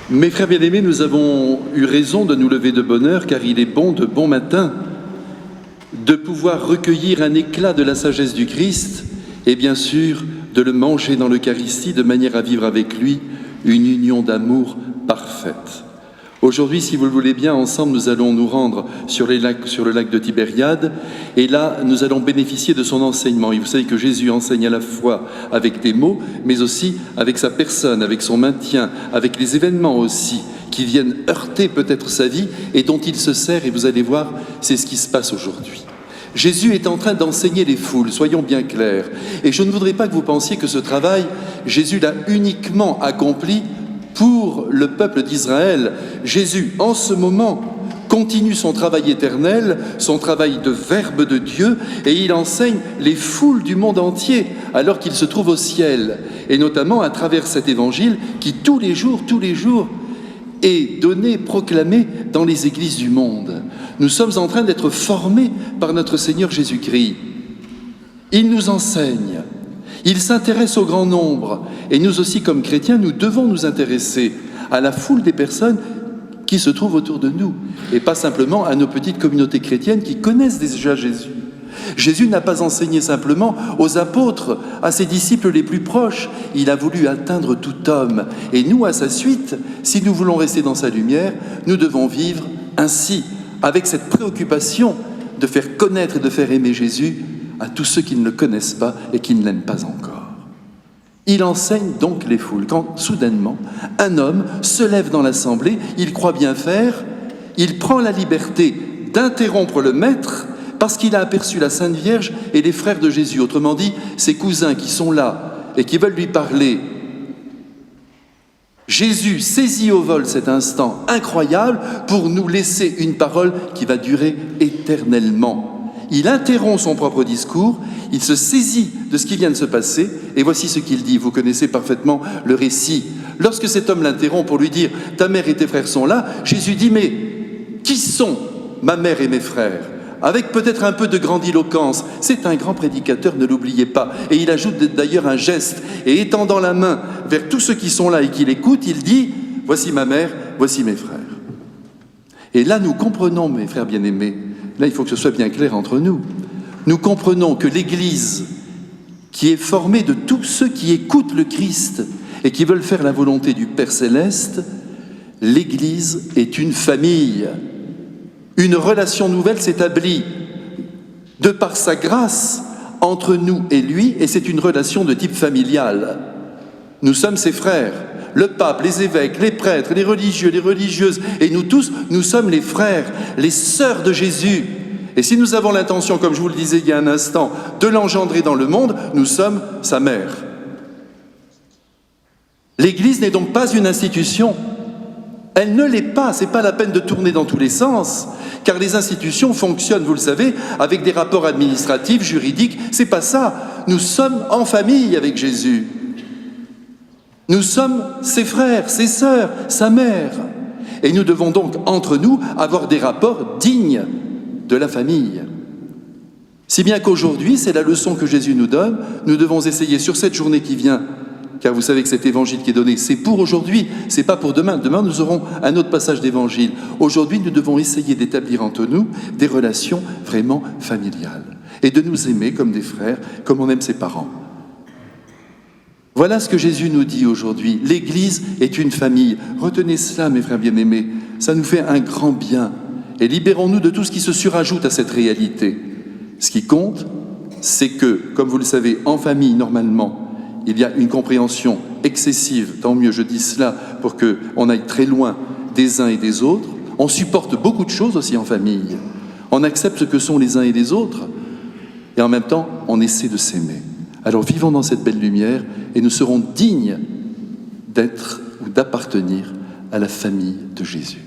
Mes frères bien-aimés, nous avons eu raison de nous lever de bonne heure, car il est bon de bon matin de pouvoir recueillir un éclat de la sagesse du Christ et bien sûr de le manger dans l'Eucharistie de manière à vivre avec lui une union d'amour parfaite. Aujourd'hui, si vous le voulez bien, ensemble, nous allons nous rendre sur le lac de Tibériade et là, nous allons bénéficier de son enseignement. Et vous savez que Jésus enseigne à la fois avec des mots, mais aussi avec sa personne, avec son maintien, avec les événements aussi qui viennent heurter peut-être sa vie et dont il se sert. Et vous allez voir, c'est ce qui se passe aujourd'hui. Jésus est en train d'enseigner les foules, soyons bien clairs. Et je ne voudrais pas que vous pensiez que ce travail, Jésus l'a uniquement accompli pour le peuple d'Israël. Jésus, en ce moment, continue son travail éternel, son travail de Verbe de Dieu, et il enseigne les foules du monde entier, alors qu'il se trouve au ciel, et notamment à travers cet évangile qui, tous les jours, est donné, proclamé dans les églises du monde. Nous sommes en train d'être formés par notre Seigneur Jésus-Christ. Il nous enseigne. Il s'intéresse au grand nombre, et nous aussi, comme chrétiens, nous devons nous intéresser à la foule des personnes qui se trouvent autour de nous, et pas simplement à nos petites communautés chrétiennes qui connaissent déjà Jésus. Jésus n'a pas enseigné simplement aux apôtres, à ses disciples les plus proches, il a voulu atteindre tout homme, et nous, à sa suite, si nous voulons rester dans sa lumière, nous devons vivre ainsi, avec cette préoccupation de faire connaître et de faire aimer Jésus à tous ceux qui ne le connaissent pas et qui ne l'aiment pas encore. Il enseigne donc les foules. Quand, soudainement, un homme se lève dans l'assemblée, il croit bien faire, il prend la liberté d'interrompre le maître parce qu'il a aperçu la Sainte Vierge et les frères de Jésus, autrement dit, ses cousins qui sont là et qui veulent lui parler. Jésus saisit au vol cet instant incroyable pour nous laisser une parole qui va durer éternellement. Il interrompt son propre discours, il se saisit de ce qui vient de se passer, et voici ce qu'il dit. Vous connaissez parfaitement le récit. Lorsque cet homme l'interrompt pour lui dire « Ta mère et tes frères sont là », Jésus dit « Mais qui sont ma mère et mes frères ?» Avec peut-être un peu de grandiloquence. C'est un grand prédicateur, ne l'oubliez pas. Et il ajoute d'ailleurs un geste, et étendant la main vers tous ceux qui sont là et qui l'écoutent, il dit « Voici ma mère, voici mes frères. » Et là, nous comprenons, mes frères bien-aimés, là, il faut que ce soit bien clair entre nous. Nous comprenons que l'Église, qui est formée de tous ceux qui écoutent le Christ et qui veulent faire la volonté du Père Céleste, l'Église est une famille. Une relation nouvelle s'établit de par sa grâce entre nous et lui, et c'est une relation de type familial. Nous sommes ses frères. Le pape, les évêques, les prêtres, les religieux, les religieuses, et nous tous, nous sommes les frères, les sœurs de Jésus. Et si nous avons l'intention, comme je vous le disais il y a un instant, de l'engendrer dans le monde, nous sommes sa mère. L'Église n'est donc pas une institution. Elle ne l'est pas, c'est pas la peine de tourner dans tous les sens, car les institutions fonctionnent, vous le savez, avec des rapports administratifs, juridiques, c'est pas ça. Nous sommes en famille avec Jésus. Nous sommes ses frères, ses sœurs, sa mère. Et nous devons donc, entre nous, avoir des rapports dignes de la famille. Si bien qu'aujourd'hui, c'est la leçon que Jésus nous donne, nous devons essayer sur cette journée qui vient, car vous savez que cet évangile qui est donné, c'est pour aujourd'hui, c'est pas pour demain. Demain, nous aurons un autre passage d'évangile. Aujourd'hui, nous devons essayer d'établir entre nous des relations vraiment familiales et de nous aimer comme des frères, comme on aime ses parents. Voilà ce que Jésus nous dit aujourd'hui. L'Église est une famille. Retenez cela, mes frères bien-aimés. Ça nous fait un grand bien. Et libérons-nous de tout ce qui se surajoute à cette réalité. Ce qui compte, c'est que, comme vous le savez, en famille, normalement, il y a une compréhension excessive. Tant mieux, je dis cela pour qu'on aille très loin des uns et des autres. On supporte beaucoup de choses aussi en famille. On accepte ce que sont les uns et les autres. Et en même temps, on essaie de s'aimer. Alors vivons dans cette belle lumière et nous serons dignes d'être ou d'appartenir à la famille de Jésus.